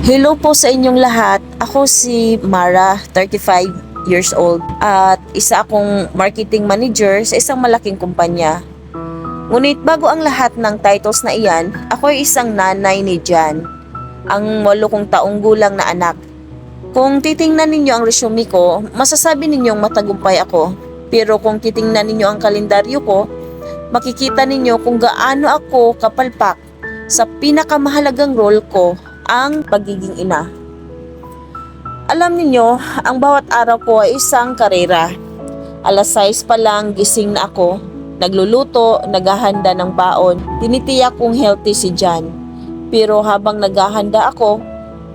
Hello po sa inyong lahat. Ako si Mara, 35 years old at isa akong marketing manager sa isang malaking kumpanya. Ngunit bago ang lahat ng titles na iyan, ako ay isang nanay ni Jan, ang 8 taong gulang na anak. Kung titingnan ninyo ang resume ko, masasabi ninyong matagumpay ako. Pero kung titingnan ninyo ang kalendaryo ko, makikita ninyo kung gaano ako kapalpak sa pinakamahalagang role ko, ang pagiging ina. Alam niyo, ang bawat araw ko ay isang karera. Alas 6 pa lang gising na ako, nagluluto, naghahanda ng baon, tinitiyak kong healthy si Jan. Pero habang naghahanda ako,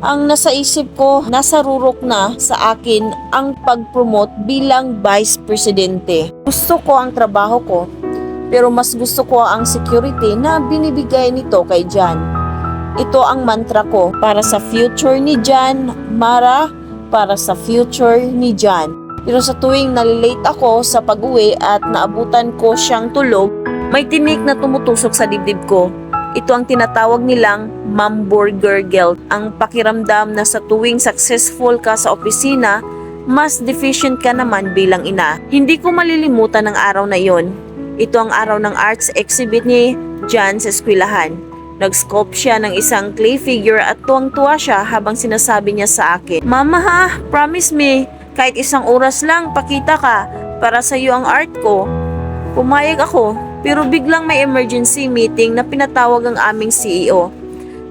ang nasa isip ko, nasa rurok na sa akin ang pag-promote bilang Vice Presidente. Gusto ko ang trabaho ko, pero mas gusto ko ang security na binibigay nito kay Jan. Ito ang mantra ko para sa future ni Jan, Mara, para sa future ni Jan. Pero sa tuwing nalilate ako sa pag-uwi at naabutan ko siyang tulog, may tinik na tumutusok sa dibdib ko. Ito ang tinatawag nilang hamburger guilt. Ang pakiramdam na sa tuwing successful ka sa opisina, mas deficient ka naman bilang ina. Hindi ko malilimutan ang araw na iyon. Ito ang araw ng arts exhibit ni Jan sa eskwelahan. Nag-sculpt siya ng isang clay figure at tuwang-tuwa siya habang sinasabi niya sa akin, "Mama ha, promise me, kahit 1 oras lang pakita ka para sa iyo ang art ko." Pumayag ako, pero biglang may emergency meeting na pinatawag ang aming CEO.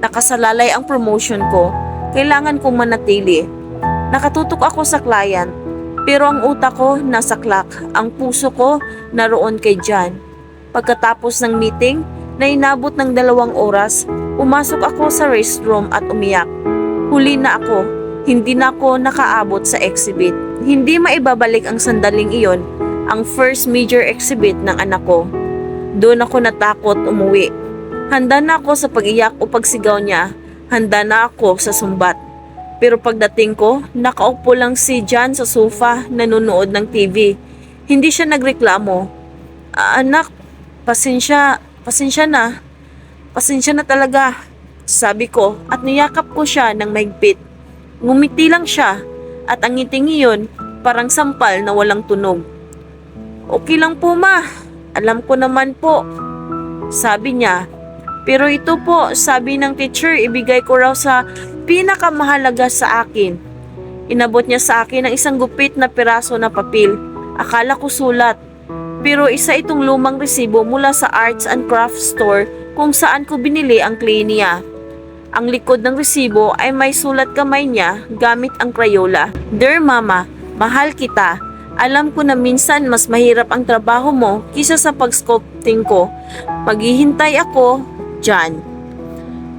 Nakasalalay ang promotion ko. Kailangan kong manatili. Nakatutok ako sa client, pero ang utak ko nasa clock, ang puso ko naroon kay Jan. Pagkatapos ng meeting, na inabot ng 2 oras, pumasok ako sa restroom at umiyak. Huli na ako, hindi na ako nakaabot sa exhibit. Hindi maibabalik ang sandaling iyon, ang first major exhibit ng anak ko. Doon ako natakot umuwi. Handa na ako sa pag-iyak o pagsigaw niya, handa na ako sa sumbat. Pero pagdating ko, nakaupo lang si Jan sa sofa, nanonood ng TV. Hindi siya nagreklamo. "Anak, pasensya na talaga," sabi ko at niyakap ko siya ng mahigpit. Ngumiti lang siya at ang ngiting iyon parang sampal na walang tunog. "Okay lang po ma, alam ko naman po," sabi niya. "Pero ito po, sabi ng teacher, ibigay ko raw sa pinakamahalaga sa akin." Inabot niya sa akin ang isang gupit na piraso na papel. Akala ko sulat. Pero isa itong lumang resibo mula sa arts and crafts store kung saan ko binili ang clay niya. Ang likod ng resibo ay may sulat kamay niya gamit ang Crayola. "Dear Mama, mahal kita. Alam ko na minsan mas mahirap ang trabaho mo kisa sa pag-sculpting ko. Maghihintay ako, Jan."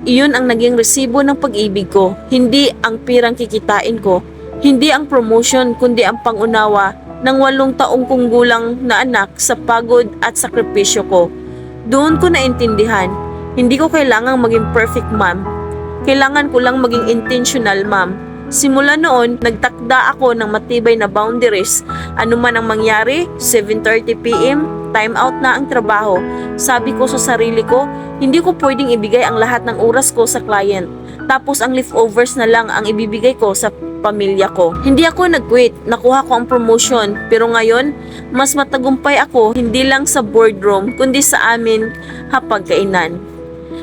Iyon ang naging resibo ng pag-ibig ko. Hindi ang pirang kikitain ko. Hindi ang promotion kundi ang pangunawa ng 8 taong kong gulang na anak sa pagod at sakripisyo ko. Doon ko naintindihan, hindi ko kailangang maging perfect mom. Kailangan ko lang maging intentional mom. Simula noon, nagtakda ako ng matibay na boundaries. Ano man ang mangyari, 7:30 PM, time out na ang trabaho. Sabi ko sa sarili ko, hindi ko pwedeng ibigay ang lahat ng oras ko sa client. Tapos ang leftovers na lang ang ibibigay ko sa pamilya ko. Hindi ako nag-quit, nakuha ko ang promotion, pero ngayon, mas matagumpay ako hindi lang sa boardroom, kundi sa amin hapagkainan.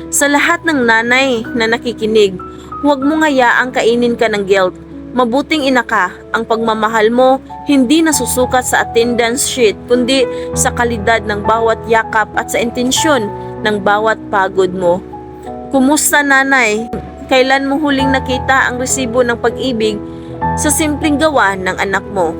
Sa lahat ng nanay na nakikinig, huwag mo hayaang kainin ka ng guilt. Mabuting ina ka, ang pagmamahal mo hindi nasusukat sa attendance sheet, kundi sa kalidad ng bawat yakap at sa intensyon ng bawat pagod mo. Kumusta nanay? Kailan mo huling nakita ang resibo ng pag-ibig sa simpleng gawa ng anak mo?